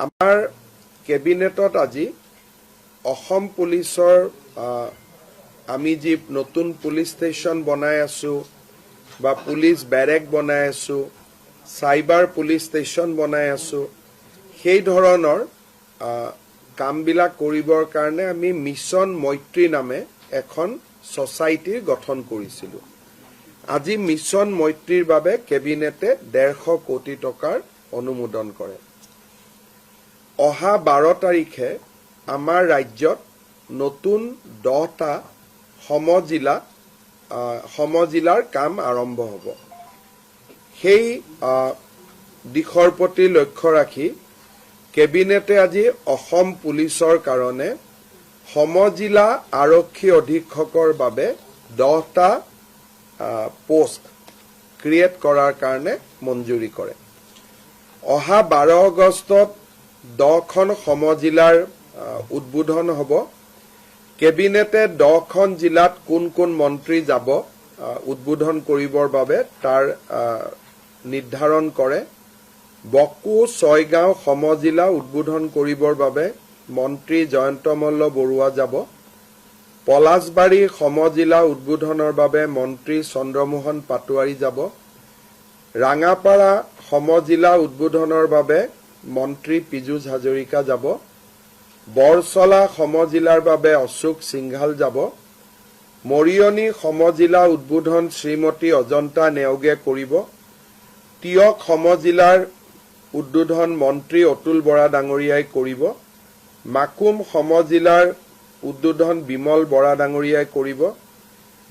আমাৰ কেবিনেটত আজি অসম পুলিচৰ আমি যি নতুন পুলিচ ষ্টেচন বনাই আছো বা পুলিচ ব্যাৰেক বনাই আছো সাইবাৰ পুলিচ ষ্টেচন বনাই আছো সেই ধৰণৰ কামবিলাক কৰিবৰ কাৰণে আমি মিছন মৈত্ৰী নামে এখন সোসাইটি গঠন কৰিছিলো। আজি মিছন মৈত্ৰীৰ বাবে কেবিনেটে 150 কোটি টকাৰ অনুমোদন কৰে। অহা 12 তাৰিখে আমাৰ ৰাজ্যত নতুন 10টা সমজিলাৰ কাম আৰম্ভ হ'ব। সেই দিশৰ প্ৰতি লক্ষ্য ৰাখি কেবিনেটে আজি অসম পুলিচৰ কাৰণে সমজিলা আৰক্ষী অধীক্ষকৰ বাবে 10টা পোষ্ট ক্ৰিয়েট কৰাৰ কাৰণে মঞ্জুৰি কৰে। অহা 12 আগষ্টত 10খন সমজিলাৰ উদ্বোধন হ'ব। কেবিনেটে 10খন জিলাত কোন কোন মন্ত্ৰী যাব উদ্বোধন কৰিবৰ বাবে তাৰ নিৰ্ধাৰণ কৰে। বকু ছয়গাঁও সমজিলা উদ্বোধন কৰিবৰ বাবে মন্ত্ৰী জয়ন্ত মল্ল বৰুৱা যাব। পলাশবাৰী সমজিলা উদ্বোধনৰ বাবে মন্ত্ৰী চন্দ্ৰমোহন পাটোৱাৰী যাব। ৰাঙাপাৰা সমজিলা উদ্বোধনৰ বাবে মন্ত্ৰী পীযুষ হাজৰিকা যাব। বৰছলা সমজিলাৰ বাবে অশোক সিংঘাল যাব। মৰিয়নি সমজিলা উদ্বোধন শ্ৰীমতী অজন্তা নেওগে কৰিব। তিয়ক সমজিলাৰ উদ্বোধন মন্ত্ৰী অতুল বৰা ডাঙৰীয়াই কৰিব। মাকুম সমজিলাৰ উদ্বোধন বিমল বৰা ডাঙৰীয়াই কৰিব।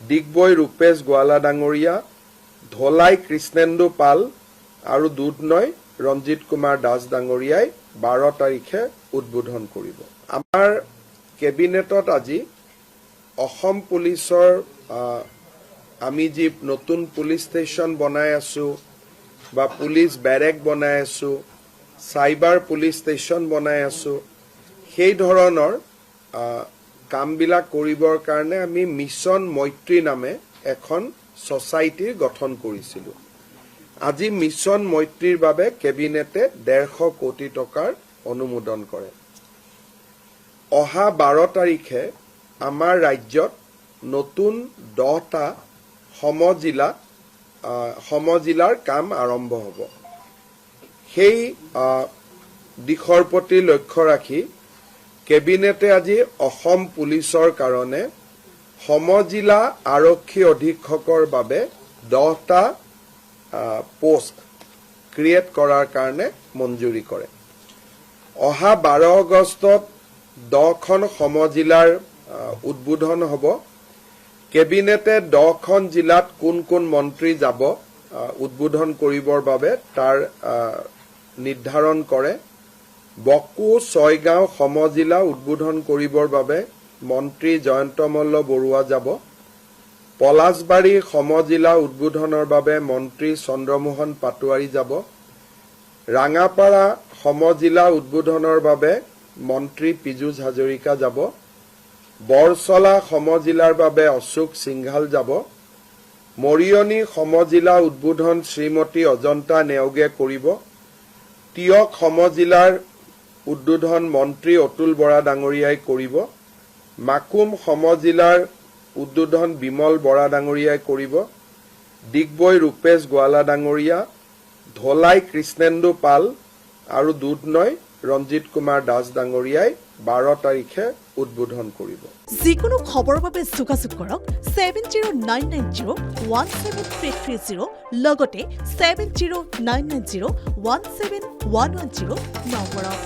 ডিগবৈ ৰূপেশ গোৱালা ডাঙৰীয়া, ধলাই কৃষ্ণেন্দু পাল আৰু দুধনৈ ৰঞ্জিত কুমাৰ দাস ডাঙৰীয়াই 12 তাৰিখে উদ্বোধন কৰিব। আমাৰ কেবিনেটত আজি অসম পুলিচৰ আমি যি নতুন পুলিচ ষ্টেচন বনাই আছো বা পুলিচ ব্যাৰেক বনাই আছো সাইবাৰ পুলিচ ষ্টেচন বনাই আছো সেই ধৰণৰ কামবিলাক কৰিবৰ কাৰণে আমি মিছন মৈত্ৰী নামে এখন সোসাইটি গঠন কৰিছিলো। আজি মিছন মৈত্ৰীৰ বাবে কেবিনেটে 150 কোটি টকাৰ অনুমোদন কৰে। অহা 12 তাৰিখে আমাৰ ৰাজ্যত নতুন 10টা সমজিলাৰ কাম আৰম্ভ হ'ব। সেই দিশৰ প্ৰতি লক্ষ্য ৰাখি কেবিনেটে আজি অসম পুলিচৰ কাৰণে সমজিলা আৰক্ষী অধীক্ষকৰ বাবে 10টা পোষ্ট ক্ৰিয়েট কৰাৰ কাৰণে মঞ্জুৰি কৰে। অহা 12 আগষ্টত 10খন সমজিলাৰ উদ্বোধন হ'ব। কেবিনেটে 10খন জিলাত কোন কোন মন্ত্ৰী যাব উদ্বোধন কৰিবৰ বাবে তাৰ নিৰ্ধাৰণ কৰে। বকু ছয়গাঁও সমজিলা উদ্বোধন কৰিবৰ বাবে মন্ত্ৰী জয়ন্ত মল্ল বৰুৱা যাব। পলাশবাৰী সমজিলা উদ্বোধনৰ বাবে মন্ত্ৰী চন্দ্ৰমোহন পাটোৱাৰী যাব। ৰাঙাপাৰা সমজিলা উদ্বোধনৰ বাবে মন্ত্ৰী পীযুষ হাজৰিকা যাব। বৰছলা সমজিলাৰ বাবে অশোক সিংঘাল যাব। মৰিয়নি সমজিলা উদ্বোধন শ্ৰীমতী অজন্তা নেওগে কৰিব। তিয়ক সমজিলাৰ উদ্বোধন মন্ত্ৰী অতুল বৰা ডাঙৰীয়াই কৰিব। মাকুম সমজিলাৰ উদ্বোধন বিমল বৰা ডাঙৰীয়াই কৰিব। ডিগবৈ ৰূপেশ গোৱালা ডাঙৰীয়া, ধলাই কৃষ্ণেন্দু পাল আৰু দুধনৈ ৰঞ্জিত কুমাৰ দাস ডাঙৰীয়াই 12 তাৰিখে উদ্বোধন কৰিব। যিকোনো খবৰৰ বাবে যোগাযোগ কৰক 7099017330 লগতে 7099017110 নম্বৰত।